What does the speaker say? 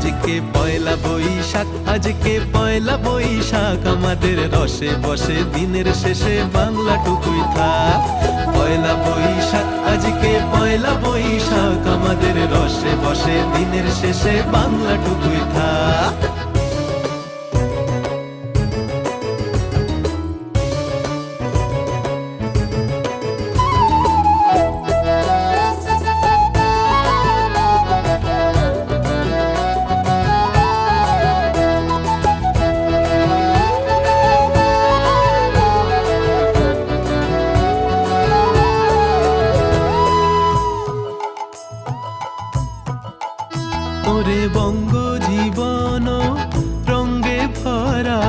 আজকে পয়লা বৈশাখ, আজকে পয়লা বৈশাখ, আমাদের রসে বসে দিনের শেষে বাংলাটুকুই থাক। পয়লা বৈশাখ, আজকে পয়লা বৈশাখ, আমাদের রসে বসে দিনের শেষে বাংলাটুকুই থাক। ওরে বঙ্গ জীবন রঙ্গে ভরা,